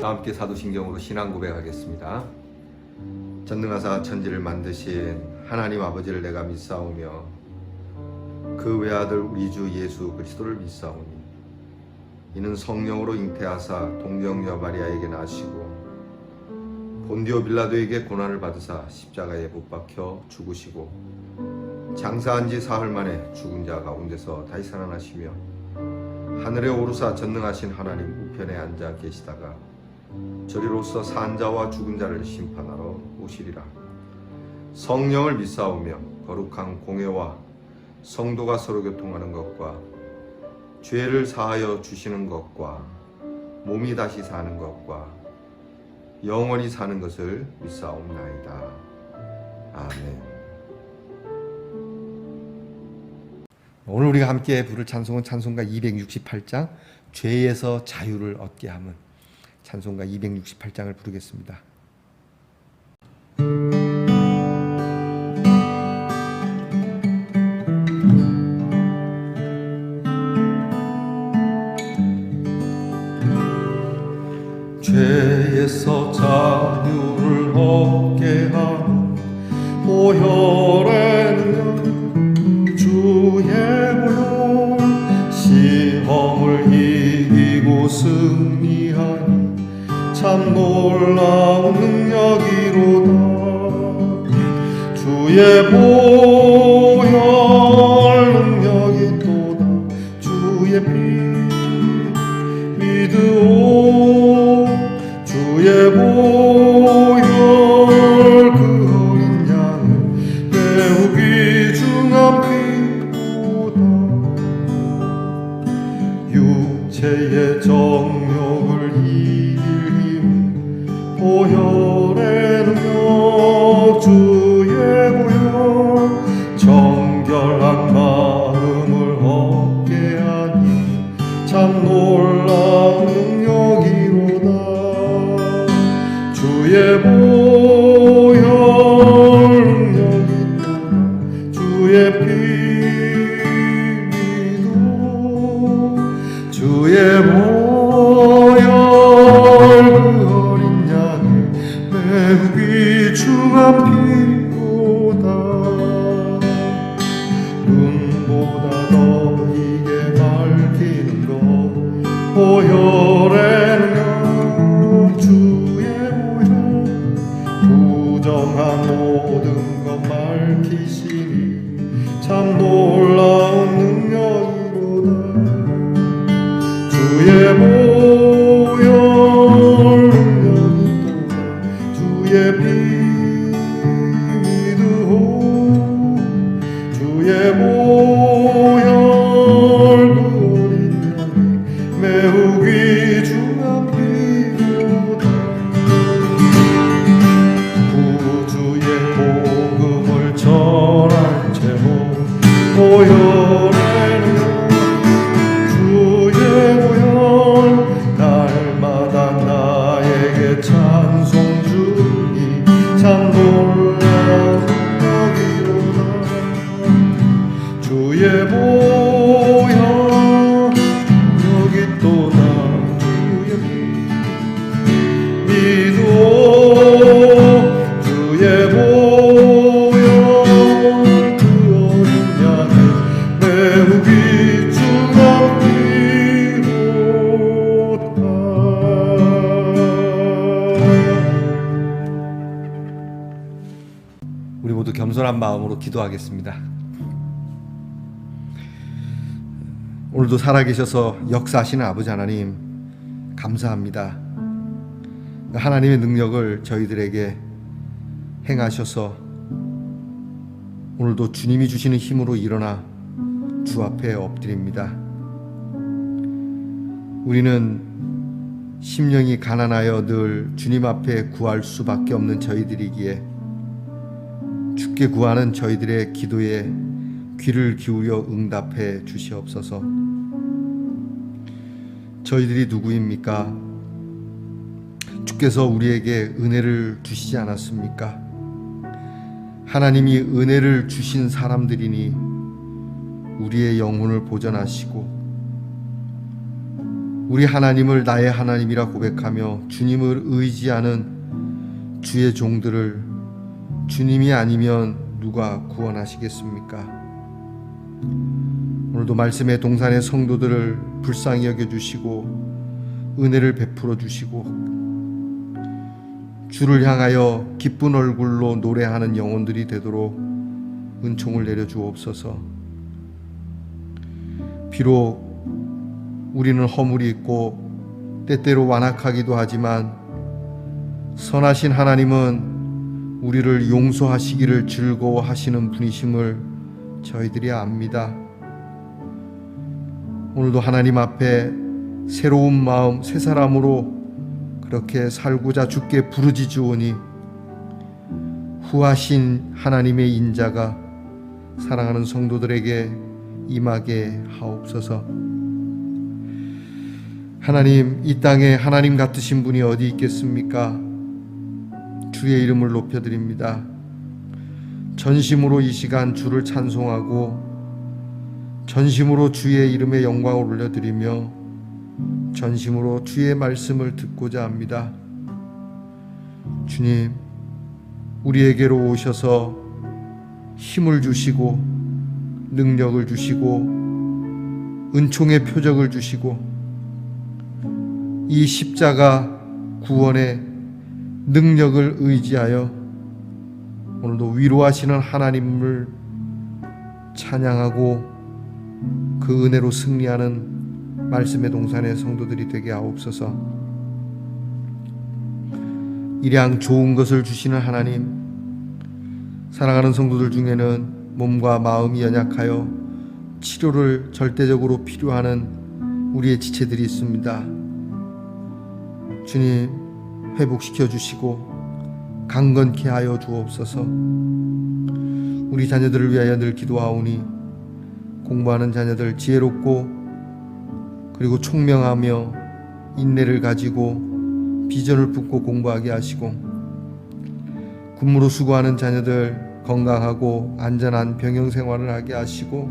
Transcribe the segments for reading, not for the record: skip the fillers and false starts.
다 함께 사도신경으로 신앙 고백하겠습니다. 전능하사 천지를 만드신 하나님 아버지를 내가 믿사오며 그 외아들 우리 주 예수 그리스도를 믿사오니 이는 성령으로 잉태하사 동정녀 마리아에게 나시고 본디오 빌라도에게 고난을 받으사 십자가에 못 박혀 죽으시고 장사한 지 사흘 만에 죽은 자 가운데서 다시 살아나시며 하늘에 오르사 전능하신 하나님 우편에 앉아 계시다가 저리로서 산 자와 죽은 자를 심판하러 오시리라. 성령을 믿사오며 거룩한 공회와 성도가 서로 교통하는 것과 죄를 사하여 주시는 것과 몸이 다시 사는 것과 영원히 사는 것을 믿사옵나이다. 아멘. 오늘 우리가 함께 부를 찬송은 찬송가 268장 죄에서 자유를 얻게 함은, 찬송가 268장을 부르겠습니다. 죄에서 자유를 얻게 함은 보혈의 능력 주의 보혈, 시험을 이기고 승리하니 참 놀라운 능력이로다. 주의 보혈 능력이 또다. 주의 피 믿으오. 주의 보혈 그 어린 양을 매우 귀중한 피보다. 육체의 정욕을 이길 힘 보혈의 능력 주의 보혈, 정결한 마음을 얻게 하니 참 놀라운 능력이로다. 주의 보혈 능력이 또다. 주의 피 믿어. 주의 보혈 그 어린 양의 매우 귀중한 피보다. 눈보다 더 이게 밝히는 것 보혈의 능력 주의 보혈, 부정한 모든 것 밝히시니 참 놀라운 능력이로다. 주의 보혈 능력이 또다. 주의 피 믿으오. 주의 보혈 그 어린 양이 매우 귀중한 피로다. 구주의 복음을 전한 채로 보혈의 능력 주의 보혈, 날마다 나에게 찬송 주니 참 놀라운 능력이로다. 주의 보혈 여기 또다. 주의 피 믿으오. 주의 보혈 그 어린 양의 매우 귀중한 피로다. 우리 모두 겸손한 마음으로 기도하겠습니다. 오늘도 살아계셔서 역사하시는 아버지 하나님, 감사합니다. 하나님의 능력을 저희들에게 행하셔서 오늘도 주님이 주시는 힘으로 일어나 주 앞에 엎드립니다. 우리는 심령이 가난하여 늘 주님 앞에 구할 수밖에 없는 저희들이기에 주께 구하는 저희들의 기도에 귀를 기울여 응답해 주시옵소서. 저희들이 누구입니까? 주께서 우리에게 은혜를 주시지 않았습니까? 하나님이 은혜를 주신 사람들이니 우리의 영혼을 보전하시고 우리 하나님을 나의 하나님이라 고백하며 주님을 의지하는 주의 종들을 주님이 아니면 누가 구원하시겠습니까? 오늘도 말씀의 동산의 성도들을 불쌍히 여겨주시고 은혜를 베풀어 주시고 주를 향하여 기쁜 얼굴로 노래하는 영혼들이 되도록 은총을 내려주옵소서. 비록 우리는 허물이 있고 때때로 완악하기도 하지만 선하신 하나님은 우리를 용서하시기를 즐거워하시는 분이심을 저희들이 압니다. 오늘도 하나님 앞에 새로운 마음, 새 사람으로 그렇게 살고자 주께 부르짖으오니 후하신 하나님의 인자가 사랑하는 성도들에게 임하게 하옵소서. 하나님, 이 땅에 하나님 같으신 분이 어디 있겠습니까? 주의 이름을 높여드립니다. 전심으로 이 시간 주를 찬송하고 전심으로 주의 이름의 영광을 올려드리며 전심으로 주의 말씀을 듣고자 합니다. 주님, 우리에게로 오셔서 힘을 주시고 능력을 주시고 은총의 표적을 주시고 이 십자가 구원의 능력을 의지하여 오늘도 위로하시는 하나님을 찬양하고 그 은혜로 승리하는 말씀의 동산의 성도들이 되게 하옵소서. 일양 좋은 것을 주시는 하나님, 사랑하는 성도들 중에는 몸과 마음이 연약하여 치료를 절대적으로 필요하는 우리의 지체들이 있습니다. 주님, 회복시켜 주시고 강건케 하여 주옵소서. 우리 자녀들을 위하여 늘 기도하오니 공부하는 자녀들 지혜롭고 그리고 총명하며 인내를 가지고 비전을 품고 공부하게 하시고 군무로 수고하는 자녀들 건강하고 안전한 병영 생활을 하게 하시고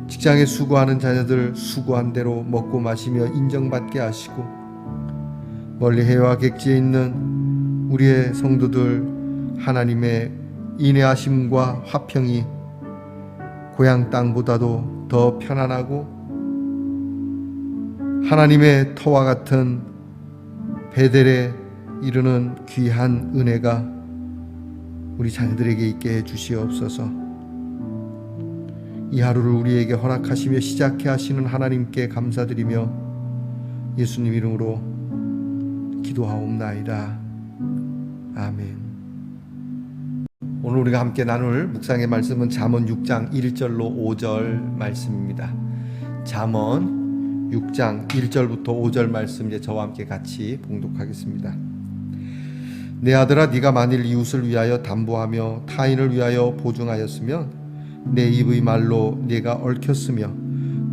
직장에 수고하는 자녀들 수고한 대로 먹고 마시며 인정받게 하시고 멀리 해외와 객지에 있는 우리의 성도들 하나님의 인내하심과 화평이 고향 땅보다도 더 편안하고 하나님의 터와 같은 베델에 이르는 귀한 은혜가 우리 자녀들에게 있게 해주시옵소서. 이 하루를 우리에게 허락하시며 시작해 하시는 하나님께 감사드리며 예수님 이름으로 기도하옵나이다. 아멘. 오늘 우리가 함께 나눌 묵상의 말씀은 잠언 6장 1절로 5절 말씀입니다. 잠언 6장 1절부터 5절 말씀 이제 저와 함께 같이 봉독하겠습니다. 내 아들아, 네가 만일 이웃을 위하여 담보하며 타인을 위하여 보증하였으면 내 입의 말로 네가 얽혔으며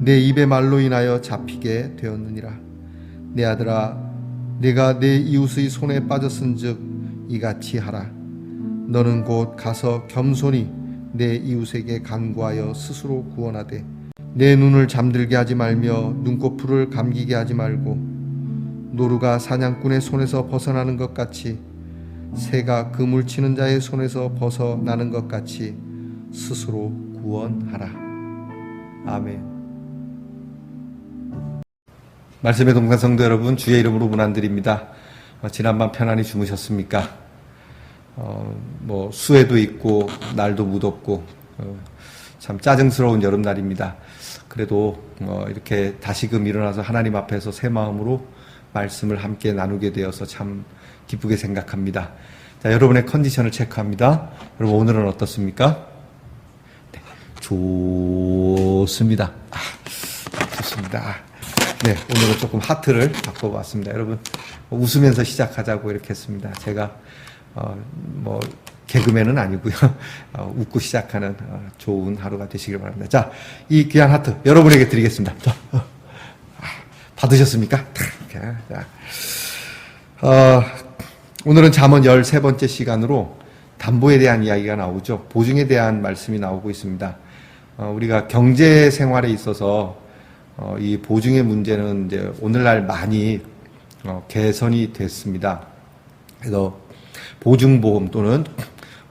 내 입의 말로 인하여 잡히게 되었느니라. 내 아들아, 네가 내 이웃의 손에 빠졌은즉 이같이 하라. 너는 곧 가서 겸손히 내 이웃에게 간구하여 스스로 구원하되 내 눈을 잠들게 하지 말며 눈꺼풀을 감기게 하지 말고 노루가 사냥꾼의 손에서 벗어나는 것 같이 새가 그물 치는 자의 손에서 벗어나는 것 같이 스스로 구원하라. 아멘. 말씀의 동산 성도 여러분, 주의 이름으로 문안드립니다. 지난밤 편안히 주무셨습니까? 수해도 있고 날도 무덥고 참 짜증스러운 여름날입니다. 그래도 이렇게 다시금 일어나서 하나님 앞에서 새 마음으로 말씀을 함께 나누게 되어서 참 기쁘게 생각합니다. 자, 여러분의 컨디션을 체크합니다. 여러분, 오늘은 어떻습니까? 네, 좋습니다. 좋습니다. 네, 오늘은 조금 하트를 바꿔봤습니다. 여러분, 웃으면서 시작하자고 이렇게 했습니다. 제가 개그맨은 아니고요. 웃고 시작하는 좋은 하루가 되시길 바랍니다. 자, 이 귀한 하트 여러분에게 드리겠습니다. 자, 받으셨습니까? 자, 오늘은 잠언 13번째 시간으로 담보에 대한 이야기가 나오죠. 보증에 대한 말씀이 나오고 있습니다. 우리가 경제 생활에 있어서 이 보증의 문제는 이제 오늘날 많이 개선이 됐습니다. 그래서 보증보험 또는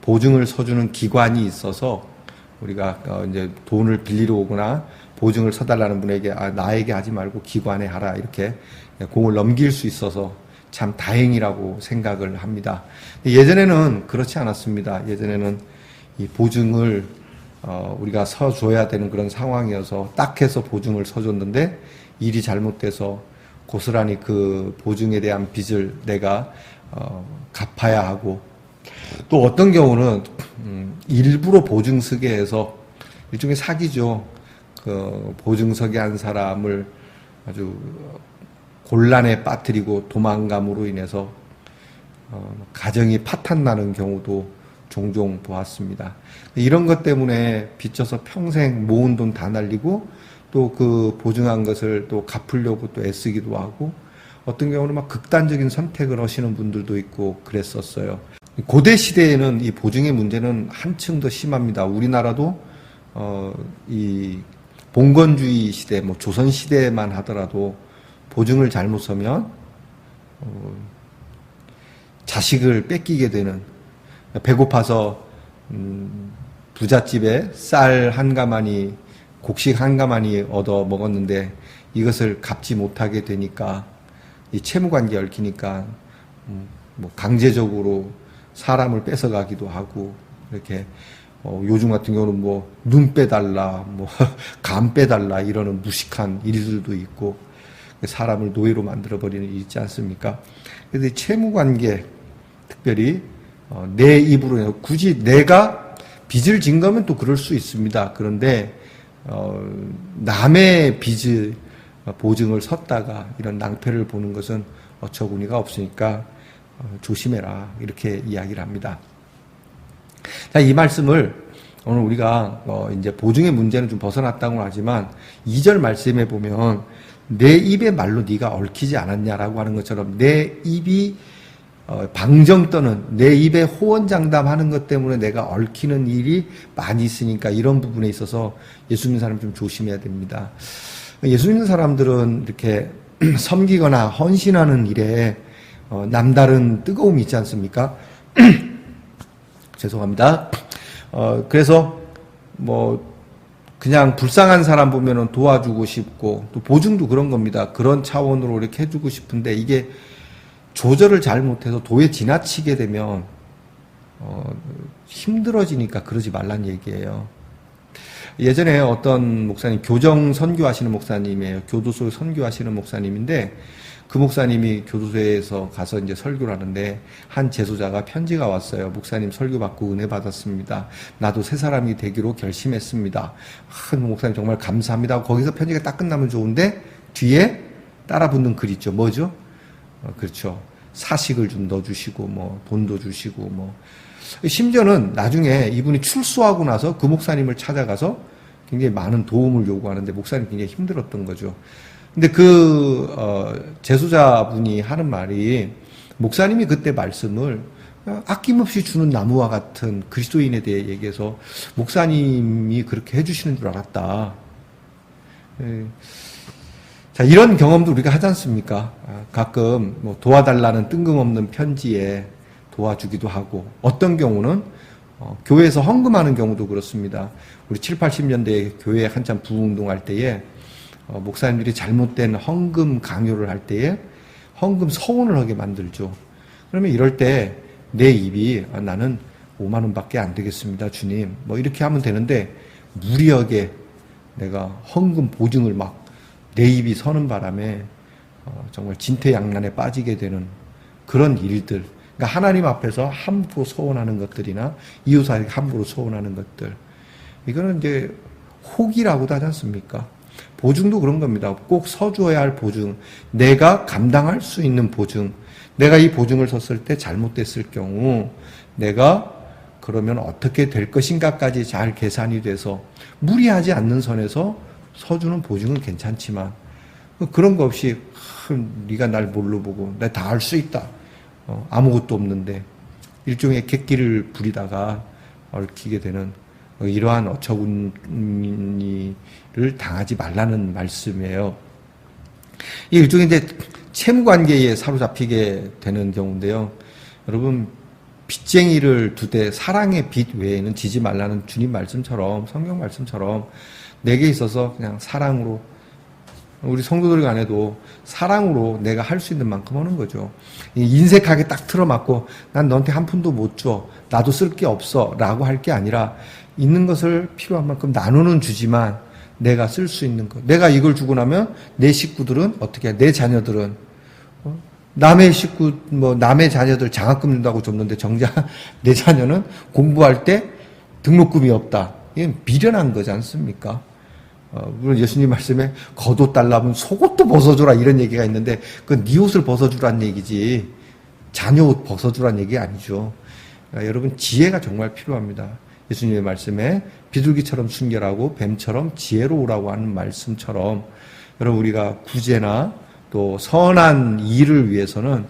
보증을 서주는 기관이 있어서 우리가 이제 돈을 빌리러 오거나 보증을 서달라는 분에게 나에게 하지 말고 기관에 하라 이렇게 공을 넘길 수 있어서 참 다행이라고 생각을 합니다. 예전에는 그렇지 않았습니다. 예전에는 이 보증을 우리가 서줘야 되는 그런 상황이어서 딱 해서 보증을 서줬는데 일이 잘못돼서 고스란히 그 보증에 대한 빚을 내가 갚아야 하고, 또 어떤 경우는 일부러 보증 서게 해서 일종의 사기죠. 그 보증 서게 한 사람을 아주 곤란에 빠뜨리고 도망감으로 인해서 가정이 파탄 나는 경우도 종종 보았습니다. 이런 것 때문에 빚져서 평생 모은 돈 다 날리고 또 그 보증한 것을 또 갚으려고 또 애쓰기도 하고, 어떤 경우는 막 극단적인 선택을 하시는 분들도 있고 그랬었어요. 고대 시대에는 이 보증의 문제는 한층 더 심합니다. 우리나라도 이 봉건주의 시대, 뭐 조선 시대만 하더라도 보증을 잘못 서면 자식을 뺏기게 되는, 배고파서 부잣집에 쌀 한 가마니, 곡식 한 가마니 얻어 먹었는데 이것을 갚지 못하게 되니까 이 채무관계 얽히니까 뭐 강제적으로 사람을 뺏어가기도 하고, 이렇게 요즘 같은 경우는 뭐 눈 빼달라, 뭐 간 빼달라 이러는 무식한 일들도 있고 사람을 노예로 만들어버리는 일이 있지 않습니까? 그래서 이 채무관계, 특별히 내 입으로 굳이 내가 빚을 진 거면 또 그럴 수 있습니다. 그런데 남의 빚을 보증을 섰다가 이런 낭패를 보는 것은 어처구니가 없으니까 조심해라 이렇게 이야기를 합니다. 자, 이 말씀을 오늘 우리가 이제 보증의 문제는 좀 벗어났다고 하지만 2절 말씀에 보면 내 입의 말로 네가 얽히지 않았냐라고 하는 것처럼 내 입이 방정 떠는, 내 입에 호언장담하는 것 때문에 내가 얽히는 일이 많이 있으니까 이런 부분에 있어서 예수 믿는 사람 좀 조심해야 됩니다. 예수 믿는 사람들은 이렇게 섬기거나 헌신하는 일에 남다른 뜨거움이 있지 않습니까? 죄송합니다. 그래서 뭐 그냥 불쌍한 사람 보면은 도와주고 싶고, 또 보증도 그런 겁니다. 그런 차원으로 이렇게 해주고 싶은데 이게 조절을 잘못해서 도에 지나치게 되면 힘들어지니까 그러지 말란 얘기예요. 예전에 어떤 목사님, 교정 선교하시는 목사님이에요. 교도소 선교하시는 목사님인데 그 목사님이 교도소에서 가서 이제 설교를 하는데 한 제소자가 편지가 왔어요. 목사님 설교 받고 은혜 받았습니다. 나도 새 사람이 되기로 결심했습니다. 목사님 정말 감사합니다. 거기서 편지가 딱 끝나면 좋은데 뒤에 따라 붙는 글 있죠. 뭐죠? 그렇죠. 사식을 좀 넣어주시고, 뭐, 돈도 주시고, 뭐. 심지어는 나중에 이분이 출소하고 나서 그 목사님을 찾아가서 굉장히 많은 도움을 요구하는데 목사님 굉장히 힘들었던 거죠. 근데 재소자분이 하는 말이, 목사님이 그때 말씀을 아낌없이 주는 나무와 같은 그리스도인에 대해 얘기해서 목사님이 그렇게 해주시는 줄 알았다. 자, 이런 경험도 우리가 하지 않습니까? 가끔 뭐 도와달라는 뜬금없는 편지에 도와주기도 하고, 어떤 경우는 교회에서 헌금하는 경우도 그렇습니다. 우리 7, 80년대에 교회에 한참 부흥운동할 때에 목사님들이 잘못된 헌금 강요를 할 때에 헌금 서원을 하게 만들죠. 그러면 이럴 때 내 입이 나는 5만 원밖에 안 되겠습니다, 주님. 뭐 이렇게 하면 되는데 무리하게 내가 헌금 보증을 막 내 입이 서는 바람에 정말 진퇴양난에 빠지게 되는 그런 일들. 그러니까 하나님 앞에서 함부로 소원하는 것들이나 이웃에게 함부로 소원하는 것들. 이거는 이제 혹이라고도 하지 않습니까? 보증도 그런 겁니다. 꼭 서줘야 할 보증. 내가 감당할 수 있는 보증. 내가 이 보증을 섰을 때 잘못됐을 경우 내가 그러면 어떻게 될 것인가까지 잘 계산이 돼서 무리하지 않는 선에서 서주는 보증은 괜찮지만 그런 거 없이 네가 날 뭘로 보고 내가 다 할 수 있다. 아무것도 없는데 일종의 객기를 부리다가 얽히게 되는 이러한 어처구니를 당하지 말라는 말씀이에요. 이 일종의 이제 채무관계에 사로잡히게 되는 경우인데요. 여러분, 빚쟁이를 두되 사랑의 빚 외에는 지지 말라는 주님 말씀처럼, 성경 말씀처럼 내게 있어서 그냥 사랑으로, 우리 성도들 간에도 사랑으로 내가 할 수 있는 만큼 하는 거죠. 인색하게 딱 틀어맞고 난 너한테 한 푼도 못 줘, 나도 쓸 게 없어 라고 할 게 아니라 있는 것을 필요한 만큼 나누는 주지만 내가 쓸 수 있는 것, 내가 이걸 주고 나면 내 식구들은 어떻게 해? 내 자녀들은 남의 식구, 남의 자녀들 장학금 준다고 줬는데 정작 내 자녀는 공부할 때 등록금이 없다. 이건 미련한 거지 않습니까? 물론 예수님 말씀에 겉옷 달라면 속옷도 벗어주라 이런 얘기가 있는데 그건 네 옷을 벗어주란 얘기지 자녀 옷 벗어주란 얘기 아니죠. 그러니까 여러분, 지혜가 정말 필요합니다. 예수님의 말씀에 비둘기처럼 순결하고 뱀처럼 지혜로우라고 하는 말씀처럼 여러분, 우리가 구제나 또 선한 일을 위해서는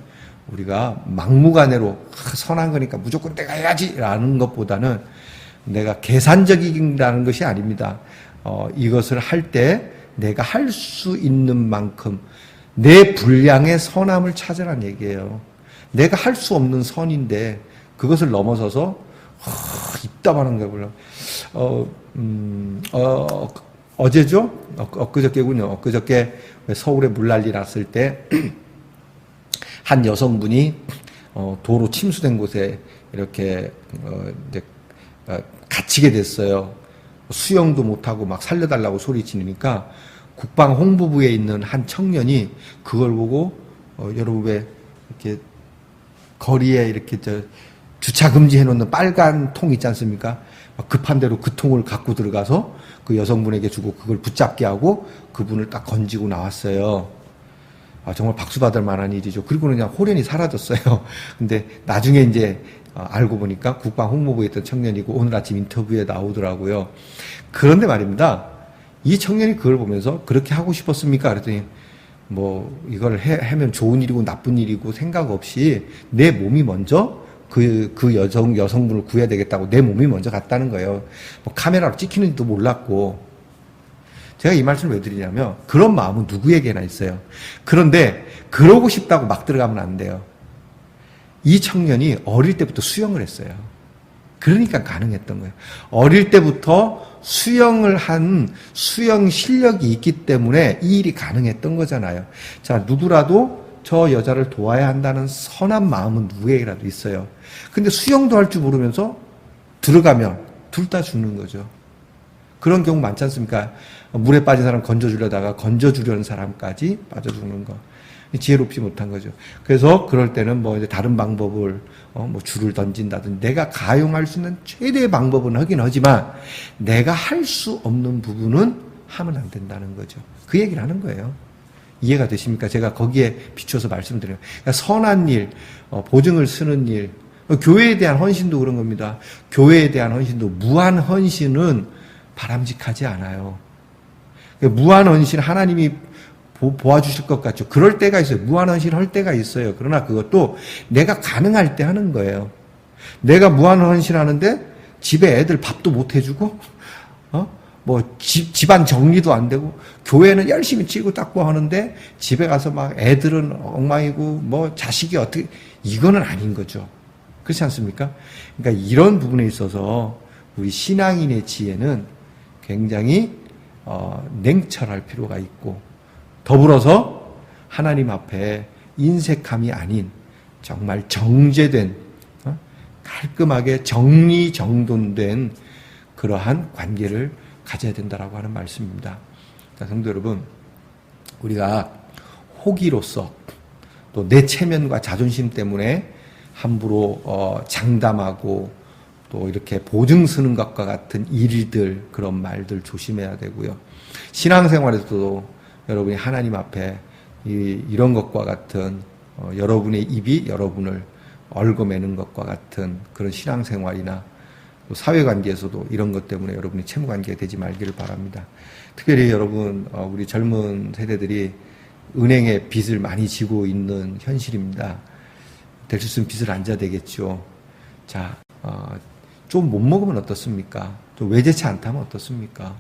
우리가 막무가내로 선한 거니까 무조건 내가 해야지 라는 것보다는 내가 계산적이라는 것이 아닙니다. 이것을 할 때 내가 할 수 있는 만큼 내 분량의 선함을 찾으라는 얘기예요. 내가 할 수 없는 선인데 그것을 넘어서서 입담하는 거야. 물론 어제죠? 엊그저께군요. 엊그저께 서울에 물난리 났을 때 한 여성분이 도로 침수된 곳에 이렇게 이제 갇히게 됐어요. 수영도 못하고 막 살려달라고 소리 지르니까 국방 홍보부에 있는 한 청년이 그걸 보고 여러분 왜 이렇게 거리에 이렇게 주차 금지해 놓는 빨간 통 있지 않습니까? 급한 대로 그 통을 갖고 들어가서 그 여성분에게 주고 그걸 붙잡게 하고 그분을 딱 건지고 나왔어요. 정말 박수 받을 만한 일이죠. 그리고는 그냥 호련히 사라졌어요. 근데 나중에 이제 알고 보니까 국방 홍보부에 있던 청년이고 오늘 아침 인터뷰에 나오더라고요. 그런데 말입니다. 이 청년이 그걸 보면서 그렇게 하고 싶었습니까? 그랬더니 이걸 하면 좋은 일이고 나쁜 일이고 생각 없이 내 몸이 먼저 그 여성분을 구해야 되겠다고 내 몸이 먼저 갔다는 거예요. 카메라로 찍히는지도 몰랐고. 제가 이 말씀을 왜 드리냐면 그런 마음은 누구에게나 있어요. 그런데 그러고 싶다고 막 들어가면 안 돼요. 이 청년이 어릴 때부터 수영을 했어요. 그러니까 가능했던 거예요. 어릴 때부터 수영을 한 수영 실력이 있기 때문에 이 일이 가능했던 거잖아요. 자, 누구라도 저 여자를 도와야 한다는 선한 마음은 누구에게라도 있어요. 근데 수영도 할 줄 모르면서 들어가면 둘 다 죽는 거죠. 그런 경우 많지 않습니까? 물에 빠진 사람 건져주려다가 건져주려는 사람까지 빠져 죽는 거. 지혜롭지 못한 거죠. 그래서 그럴 때는 이제 다른 방법을, 줄을 던진다든지 내가 가용할 수 있는 최대의 방법은 하긴 하지만 내가 할 수 없는 부분은 하면 안 된다는 거죠. 그 얘기를 하는 거예요. 이해가 되십니까? 제가 거기에 비추어서 말씀드려요. 그러니까 선한 일, 보증을 쓰는 일, 교회에 대한 헌신도 그런 겁니다. 교회에 대한 헌신도 무한 헌신은 바람직하지 않아요. 무한 헌신 하나님이 보아주실 것 같죠. 그럴 때가 있어요. 무한 헌신 할 때가 있어요. 그러나 그것도 내가 가능할 때 하는 거예요. 내가 무한 헌신 하는데 집에 애들 밥도 못 해주고, 집안 정리도 안 되고, 교회는 열심히 치고 닦고 하는데 집에 가서 막 애들은 엉망이고, 자식이 어떻게, 이거는 아닌 거죠. 그렇지 않습니까? 그러니까 이런 부분에 있어서 우리 신앙인의 지혜는 굉장히 냉철할 필요가 있고 더불어서 하나님 앞에 인색함이 아닌 정말 정제된 깔끔하게 정리정돈된 그러한 관계를 가져야 된다라고 하는 말씀입니다. 자, 성도 여러분, 우리가 호기로서 또 내 체면과 자존심 때문에 함부로 장담하고 또 이렇게 보증 서는 것과 같은 일들, 그런 말들 조심해야 되고요. 신앙생활에서도 여러분이 하나님 앞에 이런 것과 같은 여러분의 입이 여러분을 얽어매는 것과 같은 그런 신앙생활이나 또 사회관계에서도 이런 것 때문에 여러분이 채무관계가 되지 말기를 바랍니다. 특별히 여러분, 우리 젊은 세대들이 은행에 빚을 많이 지고 있는 현실입니다. 될 수 있으면 빚을 안 져야 되겠죠. 자, 좀 못 먹으면 어떻습니까? 또 외제치 않다면 어떻습니까?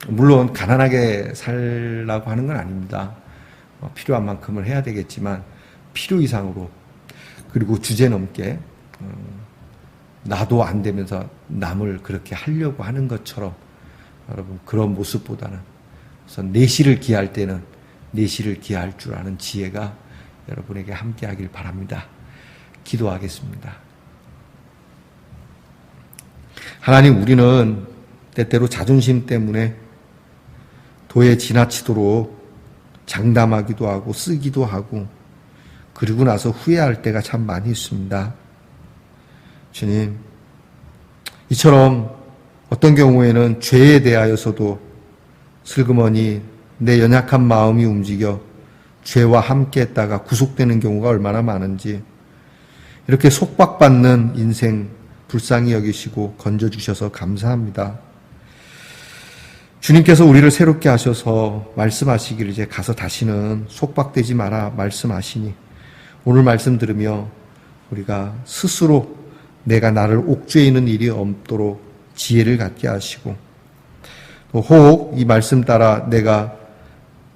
물론 가난하게 살라고 하는 건 아닙니다. 필요한 만큼을 해야 되겠지만 필요 이상으로, 그리고 주제넘게 나도 안 되면서 남을 그렇게 하려고 하는 것처럼, 여러분 그런 모습보다는 우선 내실을 기할 때는 내실을 기할 줄 아는 지혜가 여러분에게 함께 하길 바랍니다. 기도하겠습니다. 하나님, 우리는 때때로 자존심 때문에 도에 지나치도록 장담하기도 하고 쓰기도 하고 그리고 나서 후회할 때가 참 많이 있습니다. 주님, 이처럼 어떤 경우에는 죄에 대하여서도 슬그머니 내 연약한 마음이 움직여 죄와 함께 했다가 구속되는 경우가 얼마나 많은지, 이렇게 속박받는 인생 불쌍히 여기시고 건져주셔서 감사합니다. 주님께서 우리를 새롭게 하셔서 말씀하시기를 이제 가서 다시는 속박되지 마라 말씀하시니, 오늘 말씀 들으며 우리가 스스로 내가 나를 옥죄이는 일이 없도록 지혜를 갖게 하시고, 또 혹 이 말씀 따라 내가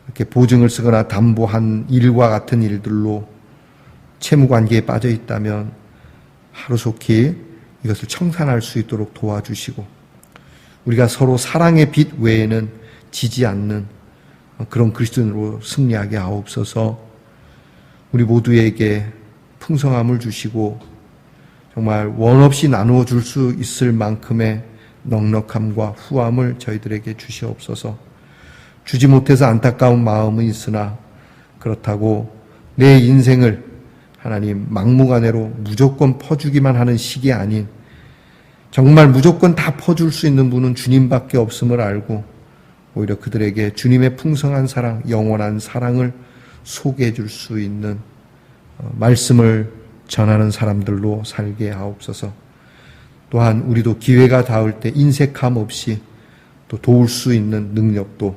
이렇게 보증을 쓰거나 담보한 일과 같은 일들로 채무관계에 빠져 있다면 하루속히 이것을 청산할 수 있도록 도와주시고, 우리가 서로 사랑의 빛 외에는 지지 않는 그런 그리스도인으로 승리하게 하옵소서. 우리 모두에게 풍성함을 주시고 정말 원 없이 나누어 줄 수 있을 만큼의 넉넉함과 후함을 저희들에게 주시옵소서. 주지 못해서 안타까운 마음은 있으나 그렇다고 내 인생을 하나님 막무가내로 무조건 퍼주기만 하는 식이 아닌, 정말 무조건 다 퍼줄 수 있는 분은 주님밖에 없음을 알고 오히려 그들에게 주님의 풍성한 사랑, 영원한 사랑을 소개해 줄 수 있는 말씀을 전하는 사람들로 살게 하옵소서. 또한 우리도 기회가 닿을 때 인색함 없이 또 도울 수 있는 능력도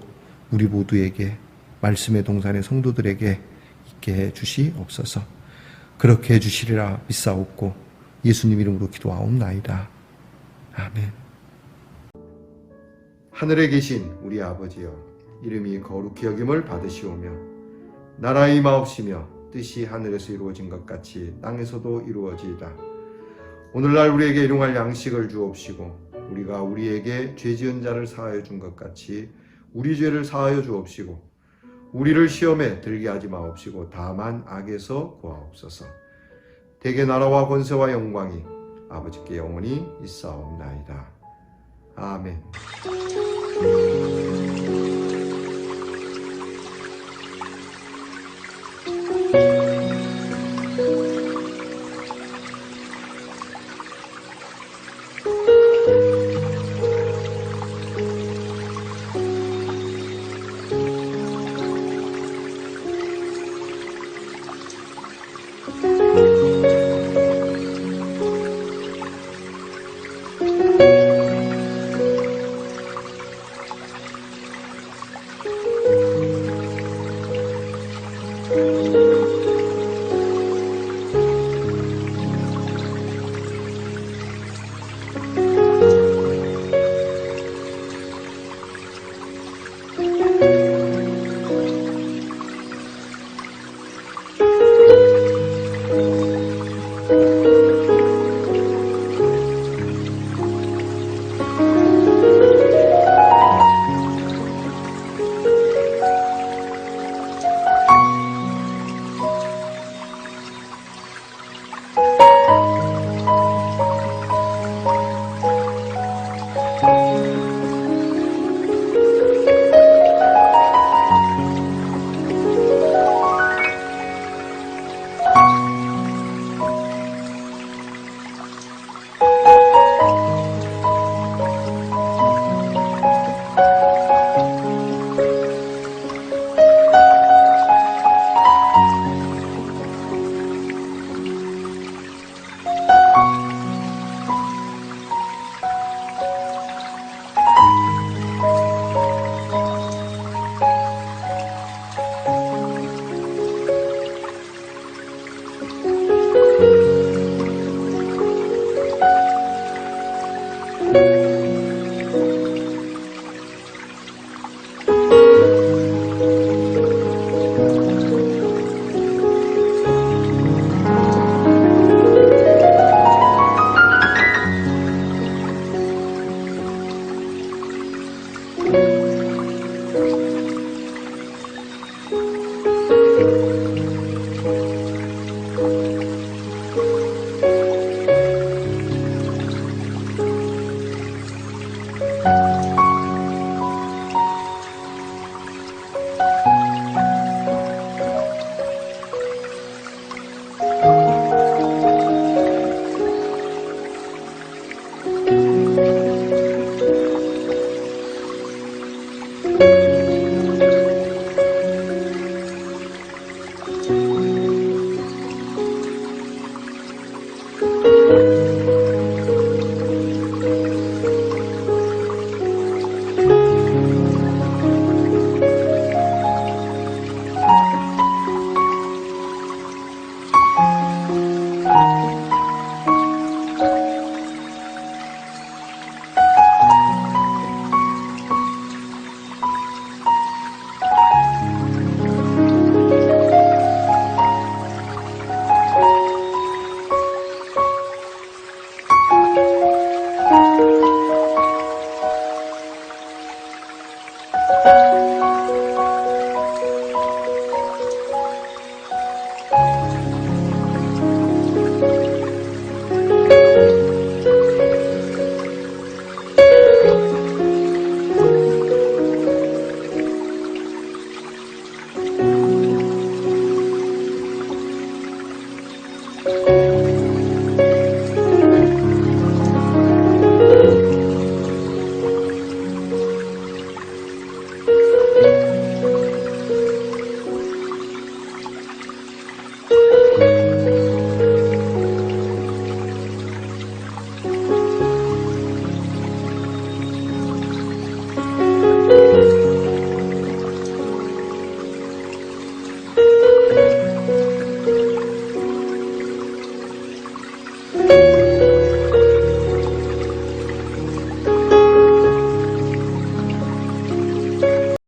우리 모두에게, 말씀의 동산의 성도들에게 있게 해 주시옵소서. 그렇게 해 주시리라 믿사옵고 예수님 이름으로 기도하옵나이다. 아멘. 하늘에 계신 우리 아버지여, 이름이 거룩히 여김을 받으시오며 나라의 임하옵시며 뜻이 하늘에서 이루어진 것 같이 땅에서도 이루어지이다. 오늘날 우리에게 일용할 양식을 주옵시고 우리가 우리에게 죄 지은 자를 사하여 준 것 같이 우리 죄를 사하여 주옵시고 우리를 시험에 들게 하지 마옵시고 다만 악에서 구하옵소서. 대개 나라와 권세와 영광이 아버지께 영원히 있사옵나이다. 아멘.